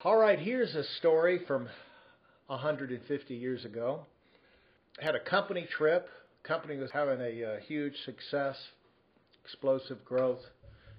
All right, here's a story from 150 years ago. I had a company trip. Company was having a huge success, explosive growth.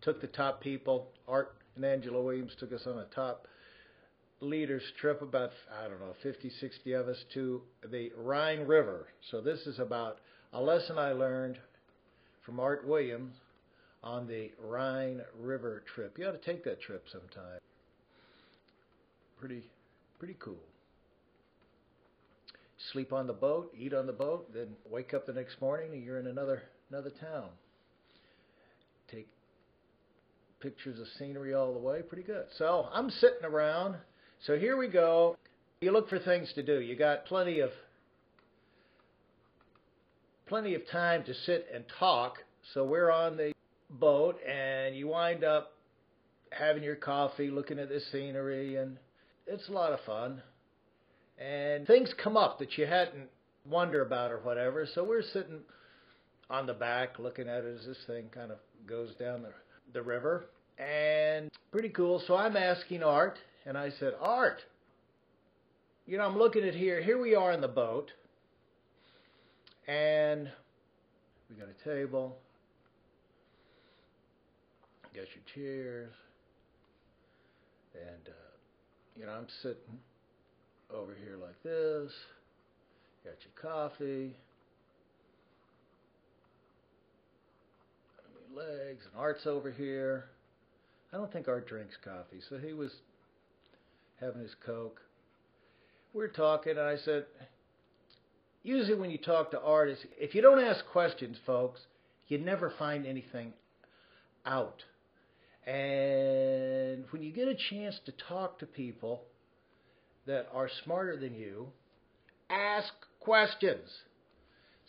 Took the top people. Art and Angela Williams took us on a top leaders trip, about, 50, 60 of us, to the Rhine River. So this is about a lesson I learned from Art Williams on the Rhine River trip. You ought to take that trip sometime. Pretty cool. Sleep on the boat, eat on the boat, then wake up the next morning and you're in another town. Take pictures of scenery all the way. Pretty good. So I'm sitting around. So here we go. You look for things to do. You got plenty of time to sit and talk. So we're on the boat and you wind up having your coffee, looking at the scenery, and it's a lot of fun. And things come up that you hadn't wondered about or whatever. So we're sitting on the back looking at it as this thing kind of goes down the river. And pretty cool. So I'm asking Art, and I said, Art, I'm looking at here we are in the boat. And we got a table. Got your chairs. And, I'm sitting over here like this. Got your coffee. Your legs. And Art's over here. I don't think Art drinks coffee, so he was having his Coke. We're talking, and I said, usually when you talk to artists, if you don't ask questions, folks, you never find anything out. And when you get a chance to talk to people that are smarter than you, ask questions.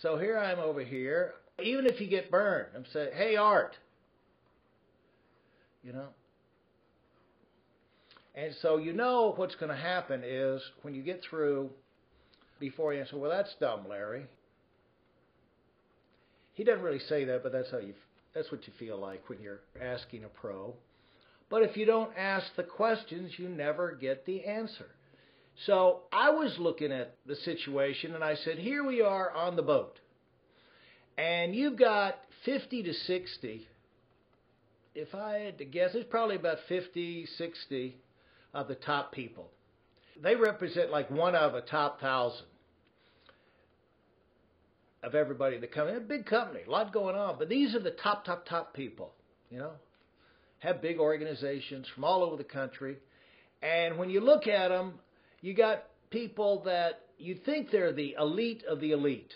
So here I'm over here. Even if you get burned, I'm saying, hey, Art. And so what's going to happen is when you get through, before you answer, well, that's dumb, Larry. He doesn't really say that, but that's what you feel like when you're asking a pro. But if you don't ask the questions, you never get the answer. So I was looking at the situation, and I said, here we are on the boat. And you've got 50 to 60. If I had to guess, it's probably about 50, 60 of the top people. They represent like one out of a top 1,000 of everybody that come in. A big company, a lot going on. But these are the top people, Have big organizations from all over the country. And when you look at them, you got people that you think they're the elite of the elite.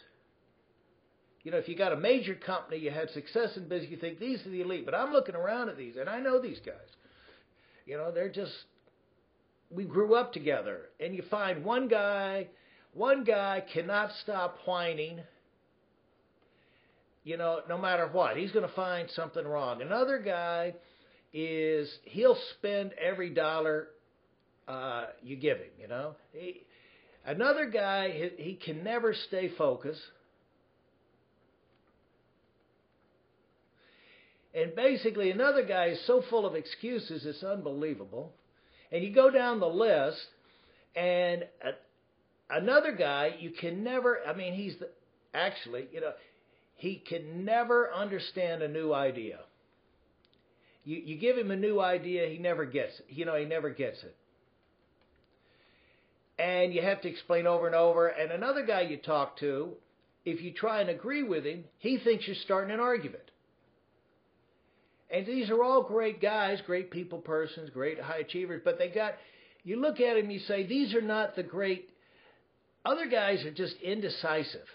If you got a major company, you had success in business, you think these are the elite. But I'm looking around at these, and I know these guys. They're just, we grew up together. And you find one guy cannot stop whining, no matter what. He's going to find something wrong. Another guy he'll spend every dollar you give him, Another guy, he can never stay focused. And basically, another guy is so full of excuses, it's unbelievable. And you go down the list, and another guy, you can never, he can never understand a new idea. You give him a new idea, he never gets it. He never gets it. And you have to explain over and over. And another guy you talk to, if you try and agree with him, he thinks you're starting an argument. And these are all great guys, great people persons, great high achievers, but you look at them, you say, these are not the great, other guys are just indecisive.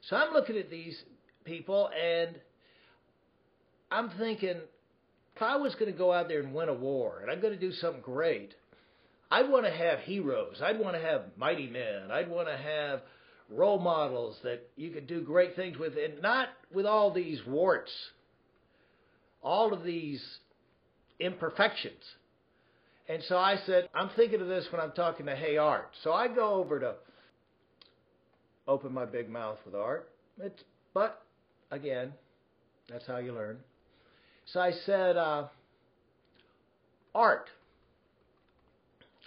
So I'm looking at these people, and I'm thinking, if I was going to go out there and win a war, and I'm going to do something great, I'd want to have heroes. I'd want to have mighty men. I'd want to have role models that you could do great things with, and not with all these warts, all of these imperfections. And so I said, I'm thinking of this when I'm talking to Hey Art. So I go over to open my big mouth with Art. But, again, that's how you learn. So I said, Art,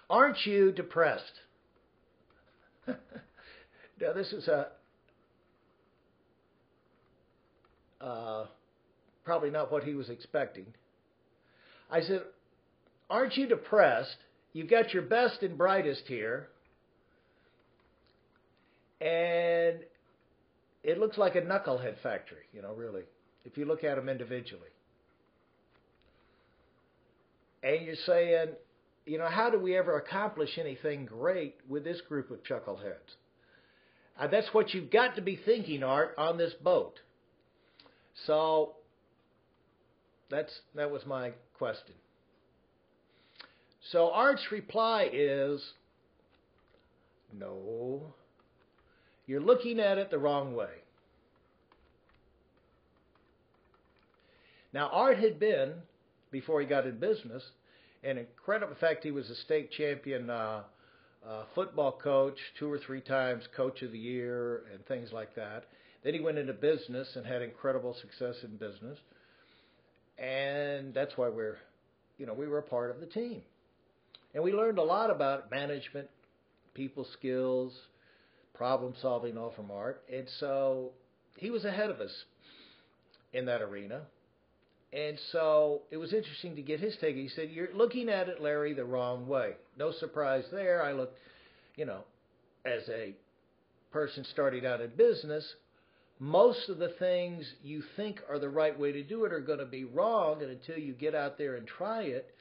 aren't you depressed? Now, this is probably not what he was expecting. I said, aren't you depressed? You've got your best and brightest here, and it looks like a knucklehead factory, really, if you look at them individually. And you're saying, how do we ever accomplish anything great with this group of chuckleheads? That's what you've got to be thinking, Art, on this boat. So that was my question. So Art's reply is, no, you're looking at it the wrong way. Now, Art had been, before he got in business, an incredible, in fact, he was a state champion football coach, 2 or 3 times coach of the year and things like that. Then he went into business and had incredible success in business. And that's why we were a part of the team. And we learned a lot about management, people skills, problem solving, all from Art. And so he was ahead of us in that arena. And so it was interesting to get his take. He said, you're looking at it, Larry, the wrong way. No surprise there. I look, as a person starting out in business, most of the things you think are the right way to do it are going to be wrong. And until you get out there and try it,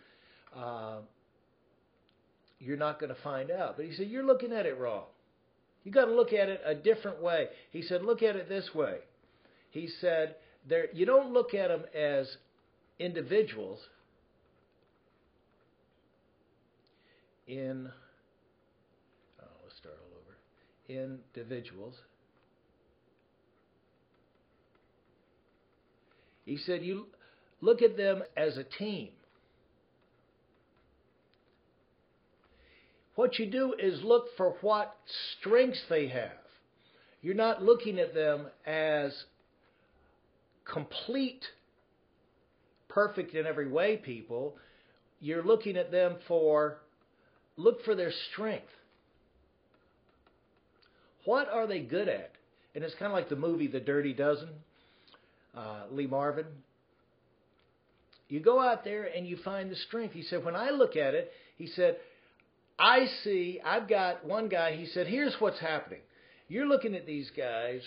you're not going to find out. But he said, you're looking at it wrong. You got to look at it a different way. He said, look at it this way. He said, you don't look at them as individuals let's start all over. Individuals. He said, you look at them as a team. What you do is look for what strengths they have. You're not looking at them as complete, perfect in every way people. You're looking at them look for their strength. What are they good at? And it's kind of like the movie The Dirty Dozen, Lee Marvin. You go out there and you find the strength. He said, when I look at it, he said, I've got one guy, he said, here's what's happening. You're looking at these guys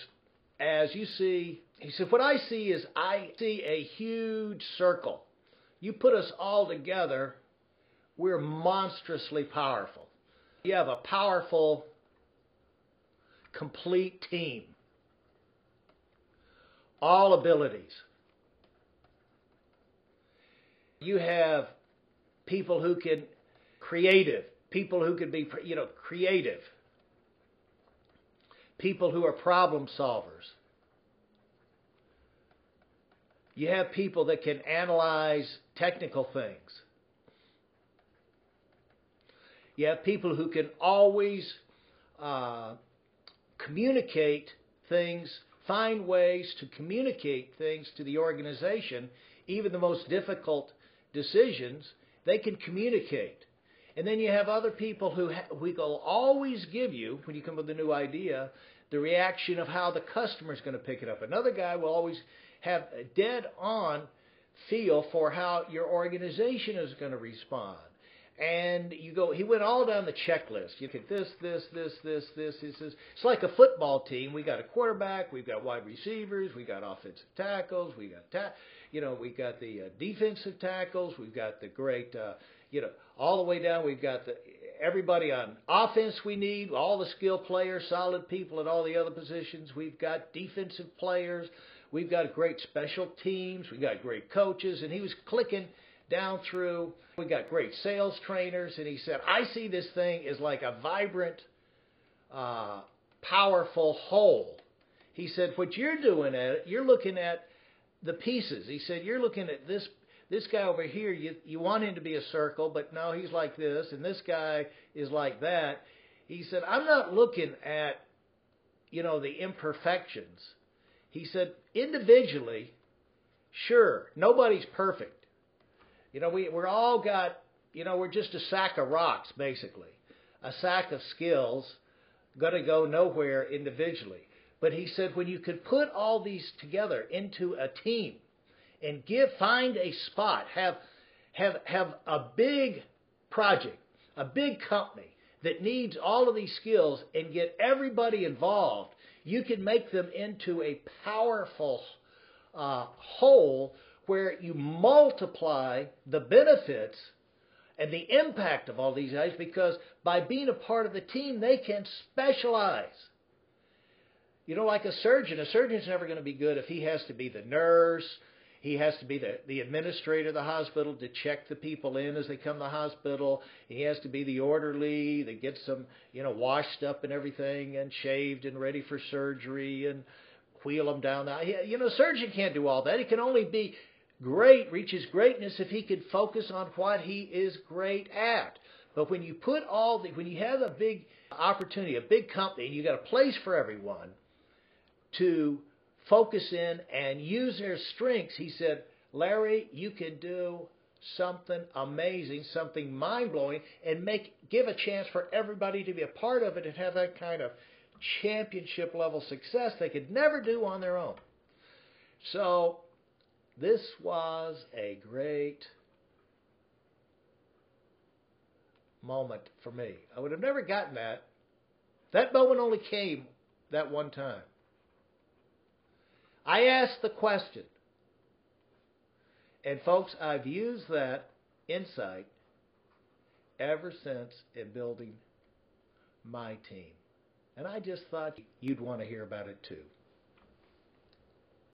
as you see, he said, what I see is I see a huge circle. You put us all together, we're monstrously powerful. You have a powerful, complete team. All abilities. You have people who can people who can be, creative. People who are problem solvers. You have people that can analyze technical things. You have people who can always communicate things, find ways to communicate things to the organization, even the most difficult decisions, they can communicate. And then you have other people who will always give you, when you come with a new idea, the reaction of how the customer is going to pick it up. Another guy will always have a dead-on feel for how your organization is going to respond. And he went all down the checklist. You get this. It's like a football team. We got a quarterback, we've got wide receivers, we got offensive tackles, we got we got the defensive tackles, we've got the great, all the way down. We've got everybody on offense we need, all the skill players, solid people at all the other positions. We've got defensive players. We've got great special teams. We've got great coaches. And he was clicking down through. We got great sales trainers. And he said, I see this thing as like a vibrant, powerful whole. He said, what you're doing at it, you're looking at the pieces. He said, you're looking at this guy over here, you want him to be a circle, but no, he's like this, and this guy is like that. He said, I'm not looking at, the imperfections. He said, individually, sure, nobody's perfect. We're all got we're just a sack of rocks, basically. A sack of skills, going to go nowhere individually. But he said when you could put all these together into a team and find a spot, have a big project, a big company that needs all of these skills and get everybody involved, you can make them into a powerful whole where you multiply the benefits and the impact of all these guys, because by being a part of the team, they can specialize. Like a surgeon's never going to be good if he has to be the nurse, he has to be the administrator of the hospital to check the people in as they come to the hospital. He has to be the orderly that gets them, washed up and everything and shaved and ready for surgery and wheel them down. Surgeon can't do all that. He can only be great, reach his greatness if he could focus on what he is great at. But when you when you have a big opportunity, a big company, and you got a place for everyone to focus in and use their strengths, he said, Larry, you can do something amazing, something mind-blowing, and give a chance for everybody to be a part of it and have that kind of championship-level success they could never do on their own. So this was a great moment for me. I would have never gotten that. That moment only came that one time. I asked the question. And folks, I've used that insight ever since in building my team. And I just thought you'd want to hear about it too.